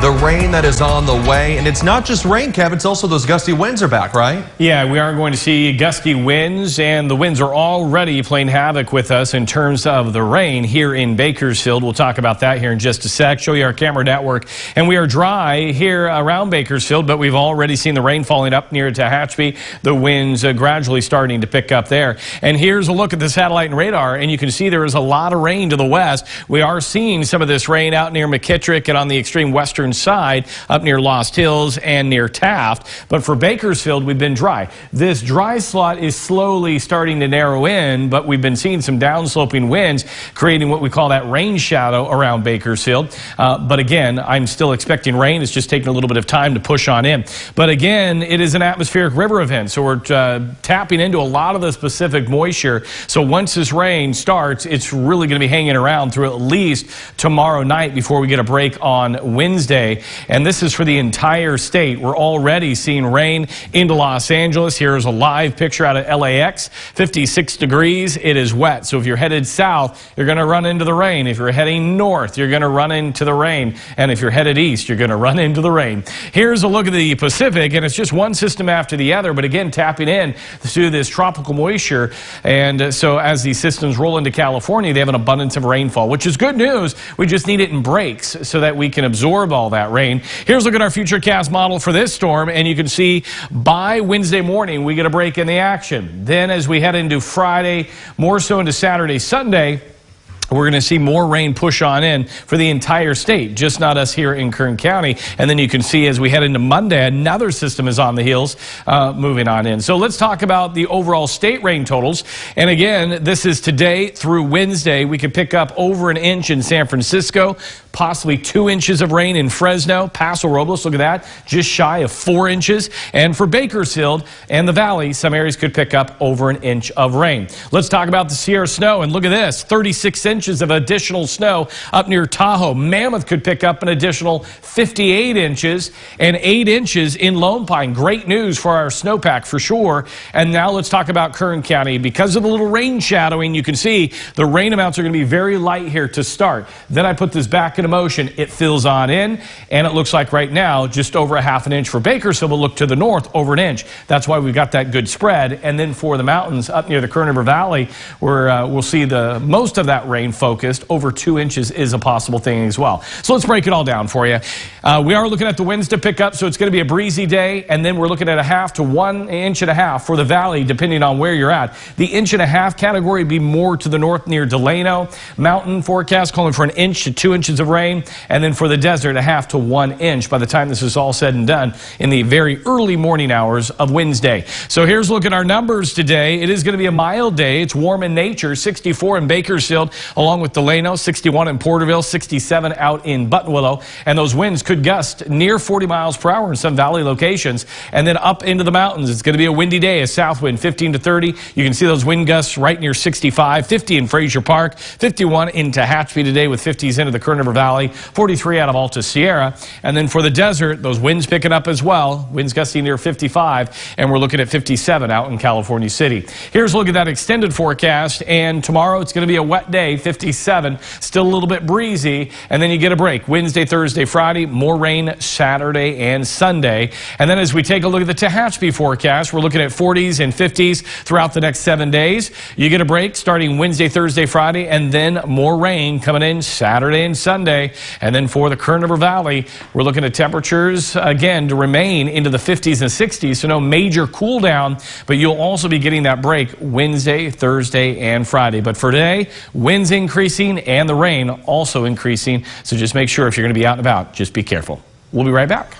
the rain that is on the way. And it's not just rain, Kev, it's also those gusty winds are back, right? Yeah, we are going to see gusty winds, and the winds are already playing havoc with us in terms of the rain here in Bakersfield. We'll talk about that here in just a sec, show you our camera network. And we are dry here around Bakersfield, but we've already seen the rain falling up near Tehachapi. The winds gradually starting to pick up there. And here's a look at the satellite and radar, and you can see there is a lot of rain to the west. We are seeing some of this rain out near McKittrick and on the extreme western side up near Lost Hills and near Taft. But for Bakersfield, we've been dry. This dry slot is slowly starting to narrow in, but we've been seeing some downsloping winds creating what we call that rain shadow around Bakersfield. But again, I'm still expecting rain. It's just taking a little bit of time to push on in. But again, it is an atmospheric river event, so we're tapping into a lot of the specific moisture. So once this rain starts, it's really going to be hanging around through at least tomorrow night before we get a break on Wednesday. And this is for the entire state. We're already seeing rain into Los Angeles. Here's a live picture out of LAX, 56 degrees. It is wet. So if you're headed south, you're going to run into the rain. If you're heading north, you're going to run into the rain. And if you're headed east, you're going to run into the rain. Here's a look at the Pacific, and it's just one system after the other, but again, tapping in to this tropical moisture. And so as these systems roll into California, they have an abundance of rainfall, which is good news. We just need it in breaks so that we can absorb all that rain. Here's a look at our futurecast model for this storm, and you can see by Wednesday morning we get a break in the action. Then as we head into Friday, more so into Saturday, Sunday, we're going to see more rain push on in for the entire state, just not us here in Kern County. And then you can see as we head into Monday, another system is on the heels, moving on in. So let's talk about the overall state rain totals. And again, this is today through Wednesday. We could pick up over an inch in San Francisco, possibly 2 inches of rain in Fresno. Paso Robles, look at that, just shy of 4 inches. And for Bakersfield and the Valley, some areas could pick up over an inch of rain. Let's talk about the Sierra snow. And look at this, 36 inches of additional snow up near Tahoe. Mammoth could pick up an additional 58 inches and 8 inches in Lone Pine. Great news for our snowpack for sure. And now let's talk about Kern County. Because of the little rain shadowing, you can see the rain amounts are going to be very light here to start. Then I put this back into motion. It fills on in, and it looks like right now just over a half an inch for Bakersfield. We'll look to the north over an inch. That's why we've got that good spread. And then for the mountains up near the Kern River Valley, where we'll see the most of that rain focused, over 2 inches is a possible thing as well. So let's break it all down for you. We are looking at the winds to pick up, so it's going to be a breezy day, and then we're looking at a half to 1.5 inches for the valley, depending on where you're at. The 1.5 inch category would be more to the north near Delano. Mountain forecast calling for 1 inch to 2 inches of rain, and then for the desert, a half to 1 inch by the time this is all said and done in the very early morning hours of Wednesday. So here's a look at our numbers today. It is going to be a mild day. It's warm in nature, 64 in Bakersfield, along with Delano, 61 in Porterville, 67 out in Buttonwillow. And those winds could gust near 40 miles per hour in some valley locations. And then up into the mountains, it's going to be a windy day, a south wind 15 to 30. You can see those wind gusts right near 65, 50 in Frazier Park, 51 in Tehachapi today with 50s into the Kern River Valley, 43 out of Alta Sierra. And then for the desert, those winds picking up as well, winds gusting near 55, and we're looking at 57 out in California City. Here's a look at that extended forecast, and tomorrow it's going to be a wet day, 57. Still a little bit breezy, and then you get a break. Wednesday, Thursday, Friday, more rain Saturday and Sunday. And then as we take a look at the Tehachapi forecast, we're looking at 40s and 50s throughout the next 7 days. You get a break starting Wednesday, Thursday, Friday, and then more rain coming in Saturday and Sunday. And then for the Kern River Valley, we're looking at temperatures, again, to remain into the 50s and 60s, so no major cool down, but you'll also be getting that break Wednesday, Thursday, and Friday. But for today, winds increasing and the rain also increasing, so just make sure if you're going to be out and about, just be careful. We'll be right back.